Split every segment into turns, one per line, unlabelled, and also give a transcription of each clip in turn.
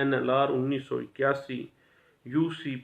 NLR 1981 UC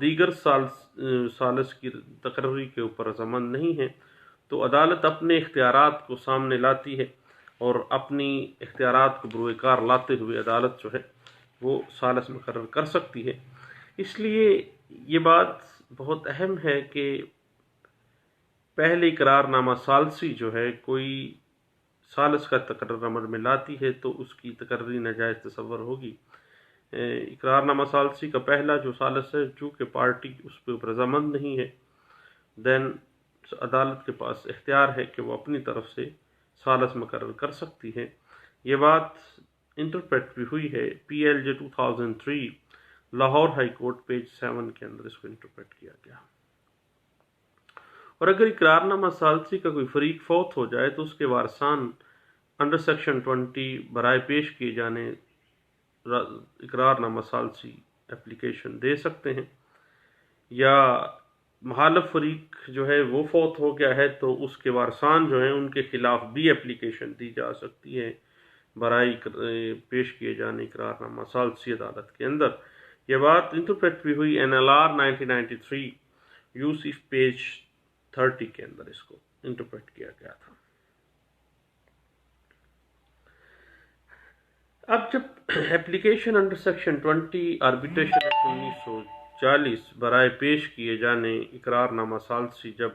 دیگر ثالث کی تقرری کے اوپر رضامند نہیں ہے، تو عدالت اپنے اختیارات کو سامنے لاتی ہے اور اپنی اختیارات کو بروئے کار لاتے ہوئے عدالت جو ہے وہ ثالث مقرر کر سکتی ہے۔ اس لیے یہ بات بہت اہم ہے کہ پہلے اقرار نامہ ثالثی جو ہے کوئی ثالث کا تقرر عمل میں لاتی ہے تو اس کی تقرری ناجائز تصور ہوگی۔ اقرار نامہ ثالثی کا پہلا جو ثالث ہے، چونکہ پارٹی اس پہ رضامند نہیں ہے، دین عدالت کے پاس اختیار ہے کہ وہ اپنی طرف سے ثالث مقرر کر سکتی ہے۔ یہ بات انٹرپریٹ بھی ہوئی ہے PLJ 2003 Lahore high court page 7 کے اندر اس کو انٹرپریٹ کیا گیا۔ اور اگر اقرار نامہ ثالثی کا کوئی فریق فوت ہو جائے تو اس کے وارثان انڈر سیکشن 20 برائے پیش کیے جانے اقرار نامہ ثالثی اپلیکیشن دے سکتے ہیں، یا مخالف فریق جو ہے وہ فوت ہو گیا ہے تو اس کے وارثان جو ہیں ان کے خلاف بھی اپلیکیشن دی جا سکتی ہے برائے پیش کیے جانے اقرار نامہ ثالثی عدالت کے اندر۔ یہ بات انٹرپریٹ بھی ہوئی NLR 1993 UC پیج 30 کے اندر اس کو انٹرپریٹ کیا گیا تھا۔ اب جب application under section 20 arbitration act 1940 برائے پیش کیے جانے اقرار نامہ ثالثی جب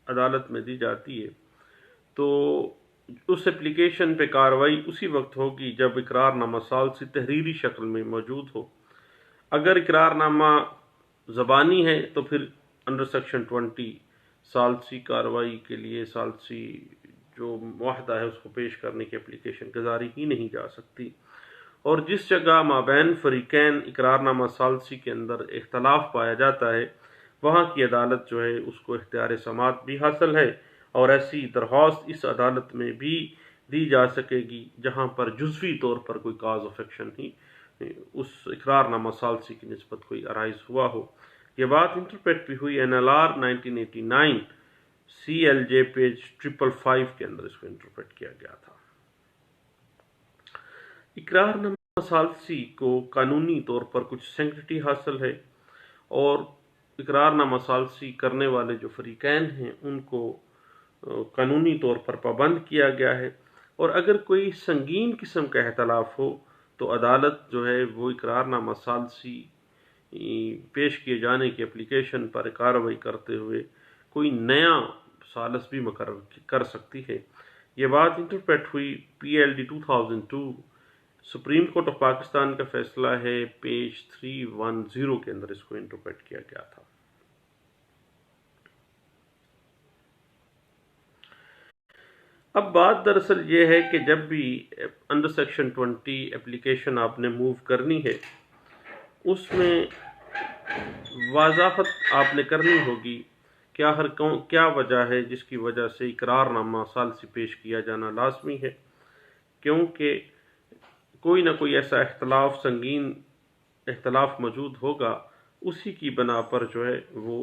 عدالت میں دی جاتی ہے تو اس اپلیکیشن پہ کارروائی اسی وقت ہوگی جب اقرار نامہ ثالثی تحریری شکل میں موجود ہو۔ اگر اقرار نامہ زبانی ہے تو پھر انڈر سیکشن 20 ثالثی کارروائی کے لیے ثالثی جو معاہدہ ہے اس کو پیش کرنے کی اپلیکیشن گزاری ہی نہیں جا سکتی، اور جس جگہ مابین فریقین اقرار نامہ ثالثی کے اندر اختلاف پایا جاتا ہے وہاں کی عدالت جو ہے اس کو اختیار سماعت بھی حاصل ہے، اور ایسی درخواست اس عدالت میں بھی دی جا سکے گی جہاں پر جزوی طور پر کوئی کاز آف ایکشن ہی اس اقرار نامہ ثالثی کی نسبت کوئی ارائز ہوا ہو۔ یہ بات انٹرپریٹ بھی ہوئی NLR 1989 CLJ پیج 555 کے اندر اس کو انٹرپریٹ کیا گیا تھا۔ اقرار نامہ ثالثی کو قانونی طور پر کچھ سینکٹیٹی حاصل ہے، اور اقرار نامہ ثالثی کرنے والے جو فریقین ہیں ان کو قانونی طور پر پابند کیا گیا ہے، اور اگر کوئی سنگین قسم کا اختلاف ہو تو عدالت جو ہے وہ اقرار نامہ ثالثی پیش کیے جانے کی اپلیکیشن پر کارروائی کرتے ہوئے کوئی نیا ثالث بھی مقرر کر سکتی ہے۔ یہ بات انٹرپریٹ ہوئی PLD 2002 supreme court of Pakistan کا فیصلہ ہے پیج 310 کے اندر اس کو انٹرپریٹ کیا گیا تھا۔ اب بات دراصل یہ ہے کہ جب بھی انڈر سیکشن 20 اپلیکیشن آپ نے موو کرنی ہے اس میں وضاحت آپ نے کرنی ہوگی کیا وجہ ہے جس کی وجہ سے اقرار نامہ ثالثی پیش کیا جانا لازمی ہے، کیونکہ کوئی نہ کوئی ایسا سنگین اختلاف موجود ہوگا، اسی کی بنا پر جو ہے وہ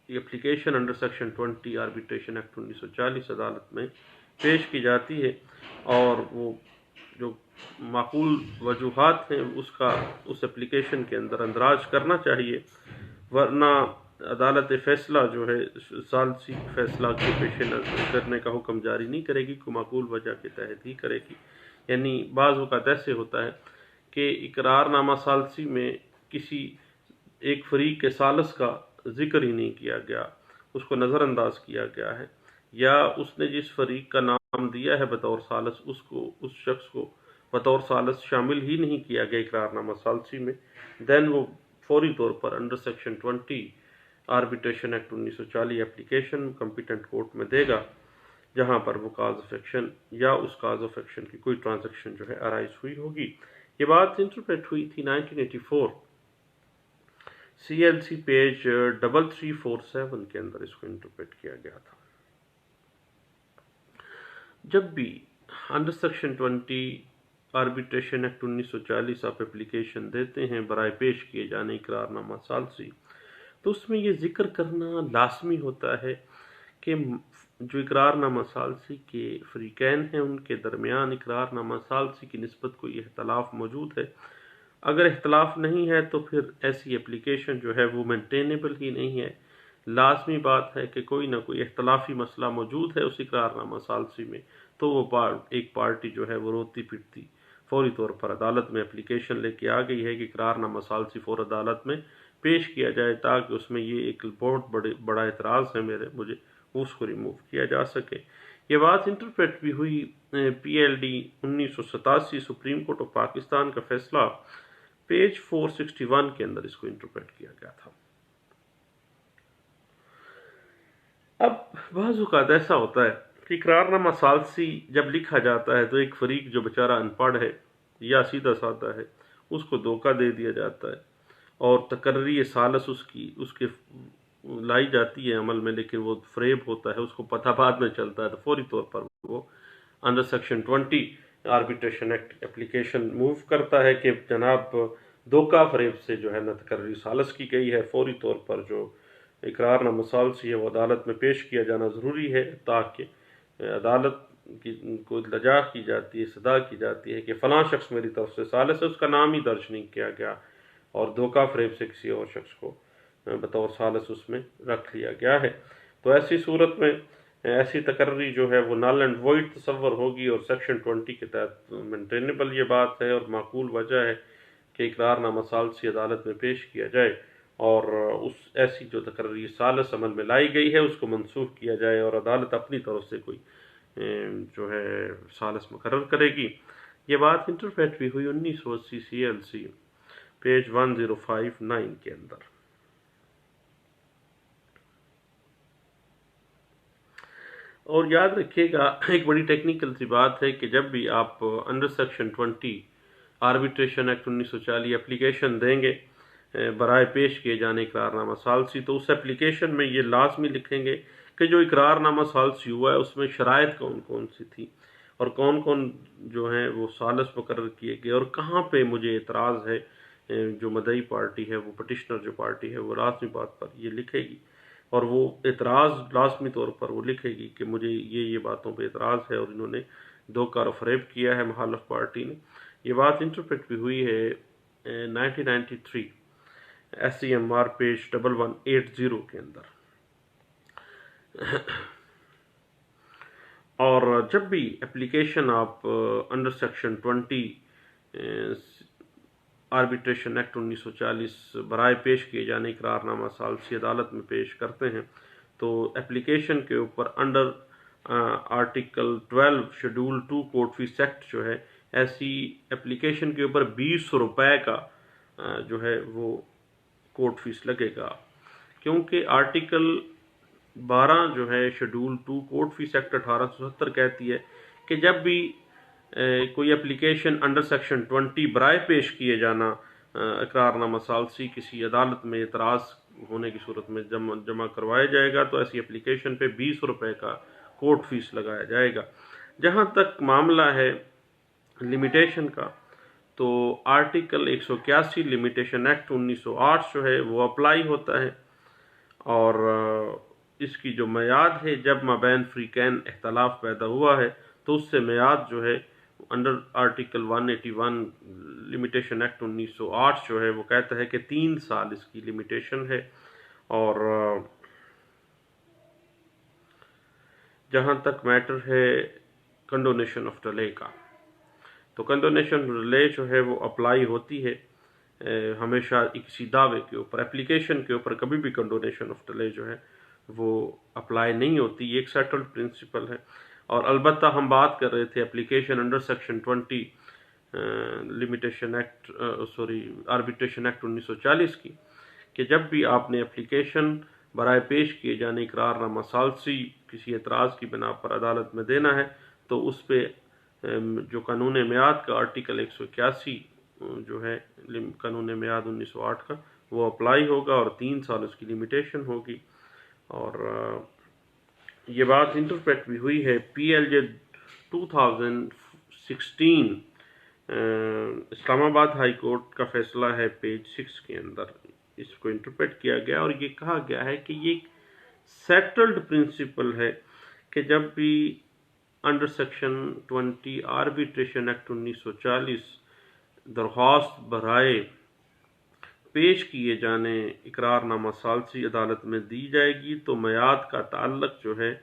application under section 20 arbitration act 1940 عدالت میں پیش کی جاتی ہے، اور وہ جو معقول وجوہات ہیں اس اپلیکیشن کے اندر اندراج کرنا چاہیے، ورنہ عدالت فیصلہ جو ہے ثالثی فیصلہ کے پیش نظر کرنے کا حکم جاری نہیں کرے گی، کوئی معقول وجہ کے تحت ہی کرے گی۔ یعنی بعض اوقات ایسے ہوتا ہے کہ اقرار نامہ ثالثی میں کسی ایک فریق کے ثالث کا ذکر ہی نہیں کیا گیا، اس کو نظر انداز کیا گیا ہے، یا اس نے جس فریق کا نام دیا ہے بطور ثالث اس شخص کو بطور ثالث شامل ہی نہیں کیا گیا اقرار نامہ ثالثی میں، دین وہ فوری طور پر under section 20 arbitration act 1940 application competent court میں دے گا، جہاں پر وہ کاز آف ایکشن یا اس کاز آف ایکشن کی کوئی ٹرانزیکشن جو ہے ارائز ہوئی ہوگی۔ یہ بات انٹرپریٹ ہوئی تھی 1984 CLC پیج 3347 کے اندر اس کو انٹرپریٹ کیا گیا تھا۔ جب بھی انڈر سیکشن 20 آربیٹریشن ایکٹ 1940 آپ اپلیکیشن دیتے ہیں برائے پیش کیے جانے اقرار نامہ ثالثی، تو اس میں یہ ذکر کرنا لازمی ہوتا ہے کہ جو اقرار نامہ ثالثی کے فریقین ہیں ان کے درمیان اقرار نامہ ثالثی کی نسبت کوئی اختلاف موجود ہے۔ اگر اختلاف نہیں ہے تو پھر ایسی اپلیکیشن جو ہے وہ مینٹینیبل ہی نہیں ہے۔ لازمی بات ہے کہ کوئی نہ کوئی اختلافی مسئلہ موجود ہے اس اقرار نامہ ثالثی میں، تو وہ ایک پارٹی جو ہے وہ روتی پٹتی فوری طور پر عدالت میں اپلیکیشن لے کے آ گئی ہے کہ اقرار نامہ ثالثی فور عدالت میں پیش کیا جائے، تاکہ اس میں یہ ایک بہت بڑا اعتراض ہے مجھے اس کو ریموو کیا جا سکے۔ یہ بات انٹرپریٹ بھی ہوئی PLD 1987 supreme court of Pakistan کا فیصلہ پیج 461 کے اندر اس کو انٹرپریٹ کیا گیا تھا۔ اب بعض اوقات ایسا ہوتا ہے کہ اقرار نامہ ثالثی جب لکھا جاتا ہے تو ایک فریق جو بیچارہ ان پڑھ ہے یا سیدھا سادہ ہے اس کو دھوکہ دے دیا جاتا ہے، اور تقرری ثالث اس کے لائی جاتی ہے عمل میں، لیکن وہ فریب ہوتا ہے، اس کو پتہ بعد میں چلتا ہے، تو فوری طور پر وہ under section 20 arbitration act application move کرتا ہے کہ جناب دھوکہ فریب سے جو ہے نا تقرری ثالث کی گئی ہے، فوری طور پر جو اقرار نامہ ثالثی ہے وہ عدالت میں پیش کیا جانا ضروری ہے، تاکہ عدالت کو لجا کی جاتی ہے، صدا کی جاتی ہے کہ فلاں شخص میری طرف سے ثالث ہے، اس کا نام ہی درج نہیں کیا گیا اور دھوکہ فریب سے کسی اور شخص کو بطور ثالث اس میں رکھ لیا گیا ہے۔ تو ایسی صورت میں ایسی تقرری جو ہے وہ نل اینڈ وائڈ تصور ہوگی، اور سیکشن 20 کے تحت مینٹینیبل یہ بات ہے اور معقول وجہ ہے کہ اقرار نامہ ثالثی عدالت میں پیش کیا جائے، اور اس ایسی جو تقرری ثالث عمل میں لائی گئی ہے اس کو منسوخ کیا جائے، اور عدالت اپنی طرف سے کوئی جو ہے ثالث مقرر کرے گی۔ یہ بات انٹرپریٹ بھی ہوئی 1980 CLC پیج 1059 کے اندر۔ اور یاد رکھیے گا ایک بڑی ٹیکنیکل سی بات ہے کہ جب بھی آپ under section 20 arbitration act 1940 application دیں گے برائے پیش کیے جانے اقرار نامہ ثالثی، تو اس اپلیکیشن میں یہ لازمی لکھیں گے کہ جو اقرار نامہ ثالثی ہوا ہے اس میں شرائط کون کون سی تھی اور کون کون جو ہیں وہ ثالث مقرر کیے گئے، اور کہاں پہ مجھے اعتراض ہے۔ جو مدعی پارٹی ہے، وہ پٹیشنر جو پارٹی ہے، وہ لازمی بات پر یہ لکھے گی، اور وہ اعتراض لازمی طور پر وہ لکھے گی کہ مجھے یہ باتوں پہ اعتراض ہے اور انہوں نے دھوکہ اور فریب کیا ہے مخالف پارٹی نے۔ یہ بات انٹرپریٹ بھی ہوئی ہے 1993 SCMR پیج 1180 کے اندر۔ اور جب بھی اپلیکیشن آپ انڈر سیکشن 20 آربیٹریشن ایکٹ 1940 برائے پیش کیے جانے اقرار نامہ ثالثی عدالت میں پیش کرتے ہیں، تو اپلیکیشن کے اوپر under article 12 schedule 2 court fees act جو ہے، ایسی اپلیکیشن کے اوپر 20 روپے کا جو ہے وہ کورٹ فیس لگے گا، کیونکہ آرٹیکل 12 جو ہے شیڈول 2 کورٹ فیس ایکٹ 1870 کہتی ہے کہ جب بھی کوئی اپلیکیشن انڈر سیکشن 20 برائے پیش کیے جانا اقرار نامہ ثالثی کسی عدالت میں اعتراض ہونے کی صورت میں جمع کروایا جائے گا، تو ایسی اپلیکیشن پہ 20 روپے کا کورٹ فیس لگایا جائے گا۔ جہاں تک معاملہ ہے لمیٹیشن کا، تو آرٹیکل 181 لمیٹیشن ایکٹ 1908 جو ہے وہ اپلائی ہوتا ہے، اور اس کی جو میعاد ہے جب مابین فریقین اختلاف پیدا ہوا ہے، تو اس سے میعاد جو ہے انڈر آرٹیکل 181 لمیٹیشن ایکٹ 1908 جو ہے وہ کہتا ہے کہ 3 سال اس کی لمیٹیشن ہے۔ اور جہاں تک میٹر ہے کنڈونیشن آف ڈیلے کا، تو کنڈونیشن آف ڈیلے جو ہے وہ اپلائی ہوتی ہے ہمیشہ کسی دعوے کے اوپر، اپلیکیشن کے اوپر کبھی بھی کنڈونیشن آف ڈیلے جو ہے وہ اپلائی نہیں ہوتی، یہ ایک سیٹلڈ پرنسپل ہے۔ اور البتہ ہم بات کر رہے تھے application under section 20 limitation act arbitration act 1940 کی، کہ جب بھی آپ نے اپلیکیشن برائے پیش کیے جانے اقرار نامہ ثالثی کسی اعتراض کی بنا پر عدالت میں دینا ہے، تو اس پہ جو قانون میعاد کا آرٹیکل 181 جو ہے قانون میعاد 1908 کا وہ اپلائی ہوگا، اور 3 سال اس کی لمیٹیشن ہوگی۔ اور یہ بات انٹرپریٹ بھی ہوئی ہے PLJ 2016 اسلام آباد ہائی کورٹ کا فیصلہ ہے پیج 6 کے اندر، اس کو انٹرپریٹ کیا گیا اور یہ کہا گیا ہے کہ یہ ایک سیٹلڈ پرنسپل ہے کہ جب بھی انڈر سیکشن 20 آربیٹریشن ایکٹ 1940 درخواست برائے پیش کیے جانے اقرار نامہ ثالثی عدالت میں دی جائے گی تو میعاد کا تعلق جو ہے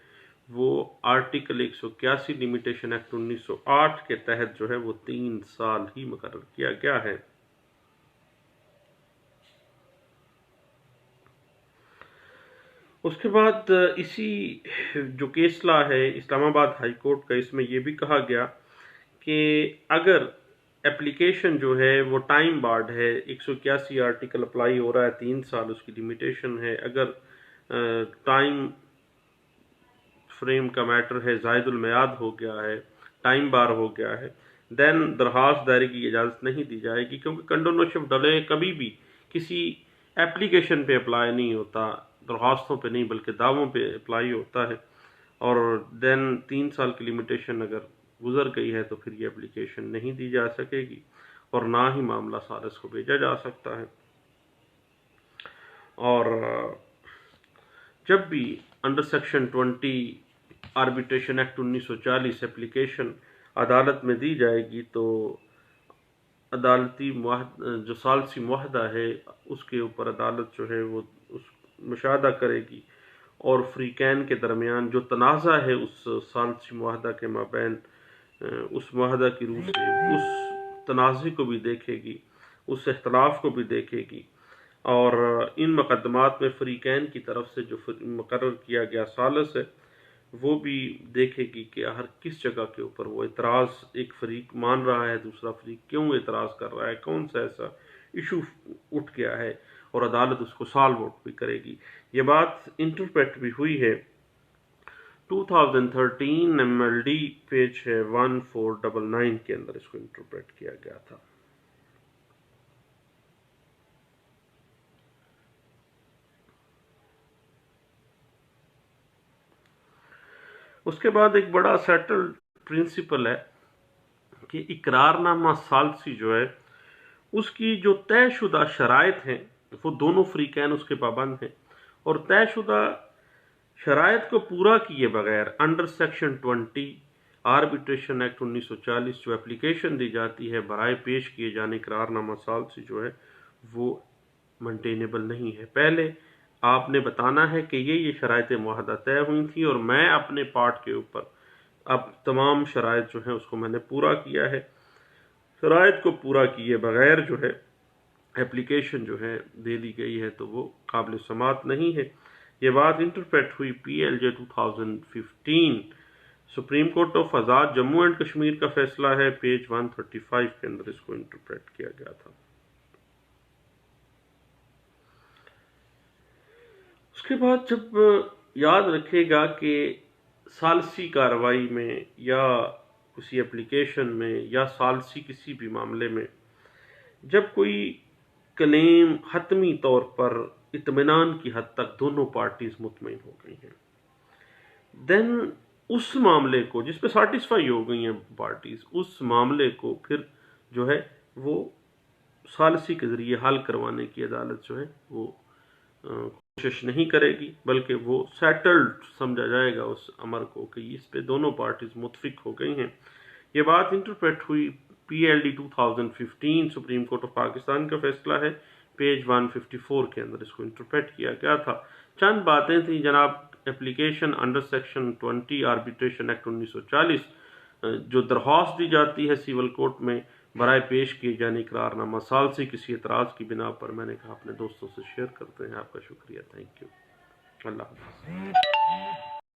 وہ آرٹیکل 181 لمیٹیشن ایکٹ 1908 کے تحت جو ہے وہ 3 سال ہی مقرر کیا گیا ہے۔ اس کے بعد اسی جو کیس لا ہے اسلام آباد ہائی کورٹ کا، اس میں یہ بھی کہا گیا کہ اگر اپلیکیشن جو ہے وہ ٹائم بارڈ ہے، 181 آرٹیکل اپلائی ہو رہا ہے، 3 سال اس کی لمیٹیشن ہے، اگر ٹائم فریم کا میٹر ہے، زائد المیعاد ہو گیا ہے، ٹائم بار ہو گیا ہے، دین درخواست دائرے کی اجازت نہیں دی جائے گی، کیونکہ کنڈونیشن ڈلے کبھی بھی کسی اپلیکیشن پہ اپلائی نہیں ہوتا، درخواستوں پہ نہیں بلکہ دعووں پہ اپلائی ہوتا ہے، اور دین 3 سال کی لمیٹیشن اگر گزر گئی ہے تو پھر یہ اپلیکیشن نہیں دی جا سکے گی اور نہ ہی معاملہ ثالث کو بھیجا جا سکتا ہے۔ اور جب بھی under section 20 arbitration act 1940 application عدالت میں دی جائے گی تو عدالتی جو ثالثی معاہدہ ہے اس کے اوپر عدالت جو ہے وہ مشاہدہ کرے گی، اور فریقین کے درمیان جو تنازع ہے اس ثالثی معاہدہ کے مابین، اس معاہدہ کی روح سے اس تنازع کو بھی دیکھے گی، اس اختلاف کو بھی دیکھے گی، اور ان مقدمات میں فریقین کی طرف سے جو مقرر کیا گیا ثالث ہے وہ بھی دیکھے گی کہ ہر کس جگہ کے اوپر وہ اعتراض ایک فریق مان رہا ہے، دوسرا فریق کیوں اعتراض کر رہا ہے، کون سا ایسا ایشو اٹھ گیا ہے، اور عدالت اس کو سالو آؤٹ بھی کرے گی۔ یہ بات انٹرپریٹ بھی ہوئی ہے 2013 MLD پیج ہے 1499 کے اندر اس کو انٹرپریٹ کیا گیا تھا۔ اس کے بعد ایک بڑا سیٹلڈ پرنسپل ہے کہ اقرار نامہ ثالثی جو ہے اس کی جو طے شدہ شرائط ہیں وہ دونوں فریقین اس کے پابند ہیں، اور طے شدہ شرائط کو پورا کیے بغیر انڈر سیکشن 20 آربیٹریشن ایکٹ 1940 جو اپلیکیشن دی جاتی ہے برائے پیش کیے جانے اقرار نامہ ثالثی جو ہے وہ مینٹینیبل نہیں ہے۔ پہلے آپ نے بتانا ہے کہ یہ شرائط معاہدہ طے ہوئی تھی اور میں اپنے پارٹ کے اوپر اب تمام شرائط جو ہیں اس کو میں نے پورا کیا ہے۔ شرائط کو پورا کیے بغیر جو ہے اپلیکیشن جو ہے دے دی گئی ہے تو وہ قابل سماعت نہیں ہے۔ یہ بات انٹرپریٹ ہوئی PLJ 2015 supreme court of Azad Jammu and Kashmir کا فیصلہ ہے، پیج 135 کے اندر اس کو انٹرپریٹ کیا گیا تھا۔ اس کے بعد جب یاد رکھے گا کہ ثالثی کارروائی میں یا کسی اپلیکیشن میں یا ثالثی کسی بھی معاملے میں جب کوئی کلیم حتمی طور پر اطمینان کی حد تک دونوں پارٹیز مطمئن ہو گئی ہیں، دین اس معاملے کو جس پہ سیٹسفائی ہو گئی ہیں پارٹیز، اس معاملے کو پھر جو ہے وہ ثالثی کے ذریعے حل کروانے کی عدالت جو ہے وہ کوشش نہیں کرے گی، بلکہ وہ سیٹلڈ سمجھا جائے گا اس امر کو کہ اس پہ دونوں پارٹیز متفق ہو گئی ہیں۔ یہ بات انٹرپریٹ ہوئی PLD 2015 supreme court of Pakistan کا فیصلہ ہے، پیج 154 کے اندر اس کو انٹرپریٹ کیا گیا تھا۔ چند باتیں تھیں جناب۔ Application under section 20 arbitration act 1940 جو درخواست دی جاتی ہے سیول کورٹ میں برائے پیش کیے جانے اقرار نامہ ثالثی کسی اعتراض کی بنا پر، میں نے کہا اپنے دوستوں سے شیئر کرتے ہیں۔ آپ کا شکریہ، تھینک یو، اللہ حافظ۔